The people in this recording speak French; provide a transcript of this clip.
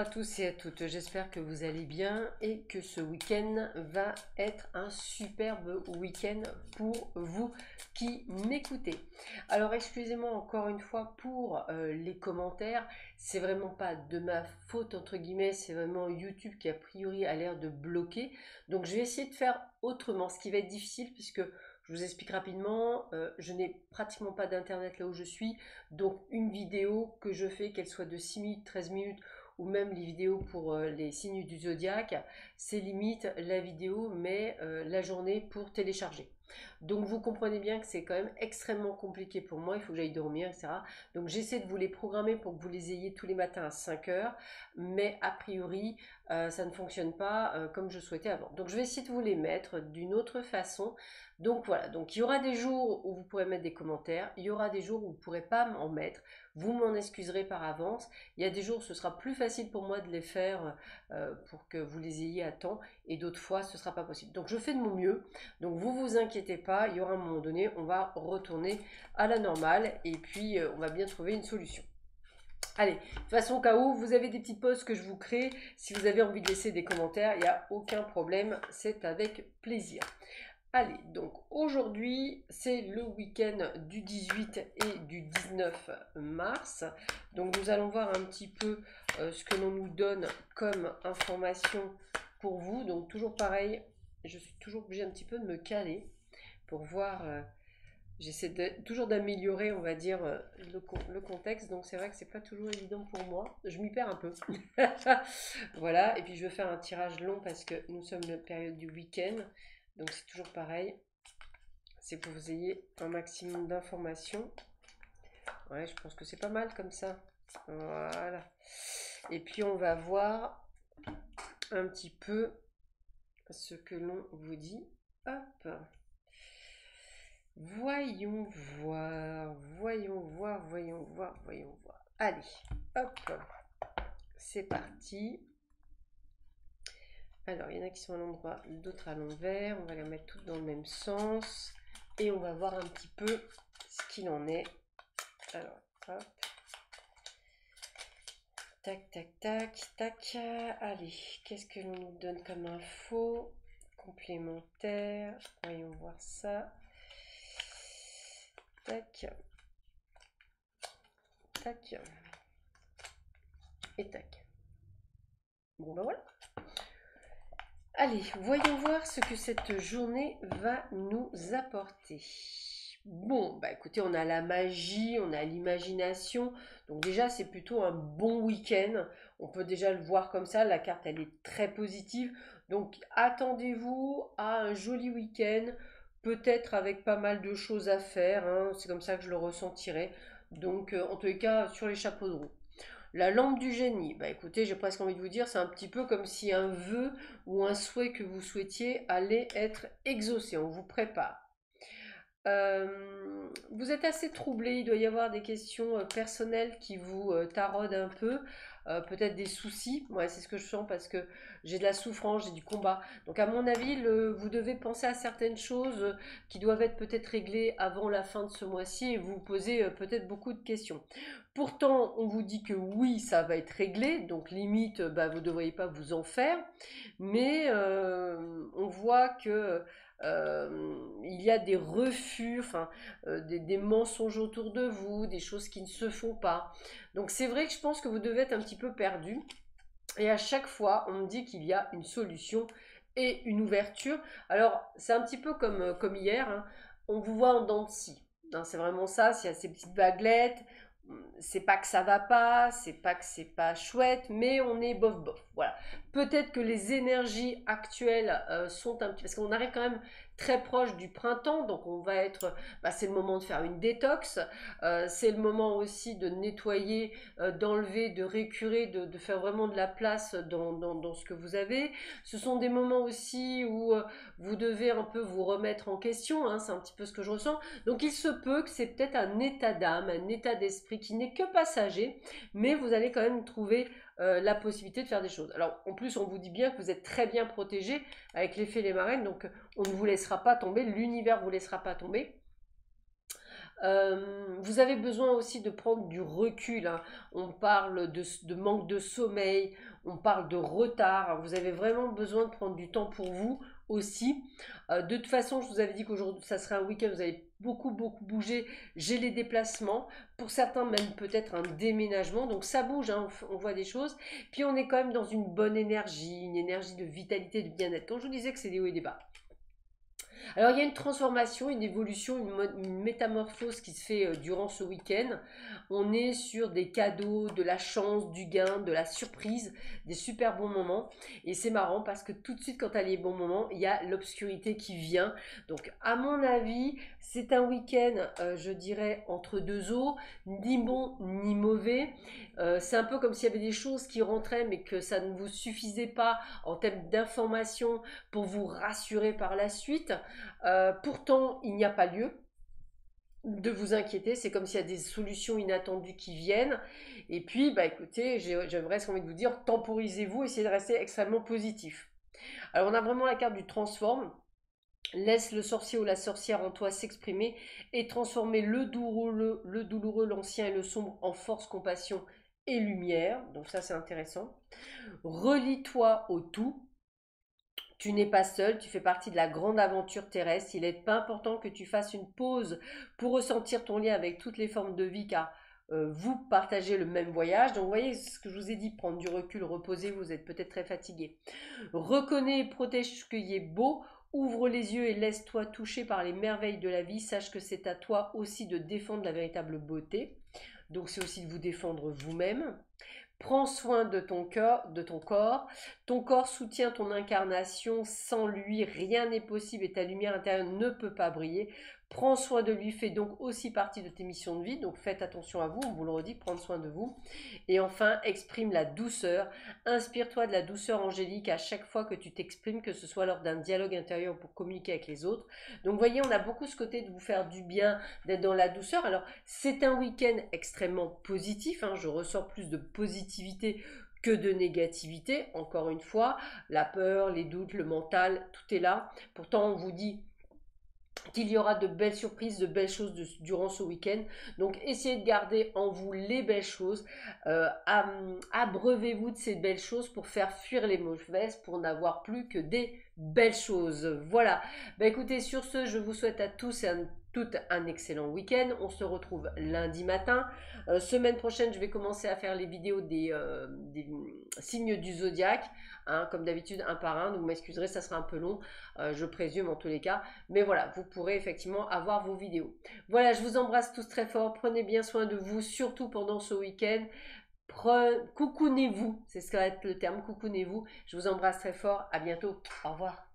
à tous et à toutes, j'espère que vous allez bien et que ce week-end va être un superbe week-end pour vous qui m'écoutez. Alors excusez-moi encore une fois pour les commentaires, c'est vraiment pas de ma faute entre guillemets, c'est vraiment YouTube qui a priori a l'air de bloquer. Donc je vais essayer de faire autrement, ce qui va être difficile puisque je vous explique rapidement, je n'ai pratiquement pas d'internet là où je suis, donc une vidéo que je fais, qu'elle soit de 6 minutes, 13 minutes, ou même les vidéos pour les signes du zodiaque, c'est limite la vidéo, mais la journée pour télécharger. Donc vous comprenez bien que c'est quand même extrêmement compliqué pour moi, il faut que j'aille dormir, etc. Donc j'essaie de vous les programmer pour que vous les ayez tous les matins à 5 heures, mais a priori, ça ne fonctionne pas comme je souhaitais avant. Donc je vais essayer de vous les mettre d'une autre façon. Donc voilà, donc il y aura des jours où vous pourrez mettre des commentaires, il y aura des jours où vous ne pourrez pas en mettre, vous m'en excuserez par avance. Il y a des jours où ce sera plus facile pour moi de les faire pour que vous les ayez à temps, et d'autres fois ce ne sera pas possible. Donc je fais de mon mieux, donc vous vous inquiétez pas, il y aura un moment donné, on va retourner à la normale, et puis on va bien trouver une solution. Allez, de toute façon, au cas où, vous avez des petits posts que je vous crée. Si vous avez envie de laisser des commentaires, il n'y a aucun problème, c'est avec plaisir. Allez, donc aujourd'hui, c'est le week-end du 18 et du 19 mars. Donc nous allons voir un petit peu ce que l'on nous donne comme information pour vous. Donc toujours pareil, je suis toujours obligée un petit peu de me caler pour voir... j'essaie toujours d'améliorer, on va dire, le contexte. Donc c'est vrai que c'est pas toujours évident pour moi. Je m'y perds un peu. Voilà, et puis je vais faire un tirage long parce que nous sommes la période du week-end. Donc c'est toujours pareil, c'est pour que vous ayez un maximum d'informations. Ouais, je pense que c'est pas mal comme ça. Voilà. Et puis on va voir un petit peu ce que l'on vous dit. Hop. Voyons voir, voyons voir, voyons voir, voyons voir. Allez, hop. C'est parti. Alors, il y en a qui sont à l'endroit, d'autres à l'envers. On va les mettre toutes dans le même sens. Et on va voir un petit peu ce qu'il en est. Alors, hop. Tac, tac, tac, tac. Allez, qu'est-ce que l'on nous donne comme info complémentaire? Voyons voir ça. Tac. Tac. Et tac. Bon, ben voilà. Allez, voyons voir ce que cette journée va nous apporter. Bon, bah écoutez, on a la magie, on a l'imagination. Donc déjà, c'est plutôt un bon week-end. On peut déjà le voir comme ça. La carte, elle est très positive. Donc attendez-vous à un joli week-end. Peut-être avec pas mal de choses à faire, hein. C'est comme ça que je le ressentirai. Donc en tous les cas, sur les chapeaux de roue. La lampe du génie, bah écoutez, j'ai presque envie de vous dire, c'est un petit peu comme si un vœu ou un souhait que vous souhaitiez allait être exaucé. On vous prépare. Vous êtes assez troublé, il doit y avoir des questions personnelles qui vous taraudent un peu, peut-être des soucis. Ouais, c'est ce que je sens parce que j'ai de la souffrance, j'ai du combat. Donc à mon avis, vous devez penser à certaines choses qui doivent être peut-être réglées avant la fin de ce mois-ci et vous vous posez peut-être beaucoup de questions. Pourtant, on vous dit que oui, ça va être réglé, donc limite, bah, vous ne devriez pas vous en faire, mais on voit que il y a des refus, enfin, des mensonges autour de vous, des choses qui ne se font pas. Donc c'est vrai que je pense que vous devez être un petit peu perdu. Et à chaque fois, on me dit qu'il y a une solution et une ouverture. Alors, c'est un petit peu comme hier, hein. On vous voit en dents de scie, hein, c'est vraiment ça, s'il y a ces petites vaguelettes, c'est pas que ça va pas, c'est pas que c'est pas chouette, mais on est bof bof. Voilà. Peut-être que les énergies actuelles sont un petit... Parce qu'on arrive quand même très proche du printemps, donc on va être... Bah, c'est le moment de faire une détox, c'est le moment aussi de nettoyer, d'enlever, de récurer, de faire vraiment de la place dans ce que vous avez. Ce sont des moments aussi où vous devez un peu vous remettre en question, hein, c'est un petit peu ce que je ressens. Donc il se peut que c'est peut-être un état d'âme, un état d'esprit qui n'est que passager, mais vous allez quand même trouver la possibilité de faire des choses. Alors en plus on vous dit bien que vous êtes très bien protégé avec l'effet les marraines, donc on ne vous laissera pas tomber, l'univers ne vous laissera pas tomber. Vous avez besoin aussi de prendre du recul, hein. On parle de manque de sommeil, on parle de retard. Vous avez vraiment besoin de prendre du temps pour vous aussi. De toute façon, je vous avais dit qu'aujourd'hui, ça serait un week-end, vous allez beaucoup bouger. J'ai les déplacements, pour certains même peut-être un déménagement. Donc ça bouge, hein, on voit des choses. Puis on est quand même dans une bonne énergie, une énergie de vitalité, de bien-être. Quand je vous disais que c'est des hauts et des bas. Alors il y a une transformation, une évolution, une métamorphose qui se fait durant ce week-end. On est sur des cadeaux, de la chance, du gain, de la surprise, des super bons moments. Et c'est marrant parce que tout de suite quand il y a les bons moments, il y a l'obscurité qui vient. Donc à mon avis, c'est un week-end, je dirais, entre deux eaux, ni bon ni mauvais. C'est un peu comme s'il y avait des choses qui rentraient mais que ça ne vous suffisait pas en termes d'information pour vous rassurer par la suite. Pourtant, il n'y a pas lieu de vous inquiéter, c'est comme s'il y a des solutions inattendues qui viennent. Et puis, bah écoutez, j'aimerais envie de vous dire, temporisez-vous, essayez de rester extrêmement positif. Alors, on a vraiment la carte du transforme. Laisse le sorcier ou la sorcière en toi s'exprimer et transformer le douloureux, l'ancien et le sombre en force, compassion et lumière. Donc ça, c'est intéressant. Relie-toi au tout. Tu n'es pas seul, tu fais partie de la grande aventure terrestre. Il est pas important que tu fasses une pause pour ressentir ton lien avec toutes les formes de vie car vous partagez le même voyage. Donc vous voyez ce que je vous ai dit, prendre du recul, reposer, vous êtes peut-être très fatigué. Reconnais et protège ce qui est beau. Ouvre les yeux et laisse-toi toucher par les merveilles de la vie. Sache que c'est à toi aussi de défendre la véritable beauté. Donc c'est aussi de vous défendre vous-même. Prends soin de ton cœur, de ton corps. Ton corps soutient ton incarnation. Sans lui, rien n'est possible et ta lumière intérieure ne peut pas briller. Prends soin de lui, fait donc aussi partie de tes missions de vie. Donc faites attention à vous, on vous le redit, prendre soin de vous. Et enfin, exprime la douceur. Inspire-toi de la douceur angélique à chaque fois que tu t'exprimes, que ce soit lors d'un dialogue intérieur pour communiquer avec les autres. Donc voyez, on a beaucoup ce côté de vous faire du bien, d'être dans la douceur. Alors c'est un week-end extrêmement positif, hein, je ressors plus de positivité que de négativité. Encore une fois, la peur, les doutes, le mental, tout est là. Pourtant, on vous dit qu'il y aura de belles surprises, de belles choses durant ce week-end. Donc essayez de garder en vous les belles choses. Abreuvez-vous de ces belles choses pour faire fuir les mauvaises, pour n'avoir plus que des belles choses. Voilà. Bah écoutez, sur ce, je vous souhaite à tous tout un excellent week-end. On se retrouve lundi matin. Semaine prochaine, je vais commencer à faire les vidéos des signes du zodiaque. Hein, comme d'habitude, un par un. Donc, vous m'excuserez, ça sera un peu long, je présume en tous les cas. Mais voilà, vous pourrez effectivement avoir vos vidéos. Voilà, je vous embrasse tous très fort. Prenez bien soin de vous, surtout pendant ce week-end. Coucounez-vous, c'est ce que va être le terme, coucounez-vous. Je vous embrasse très fort. À bientôt. Au revoir.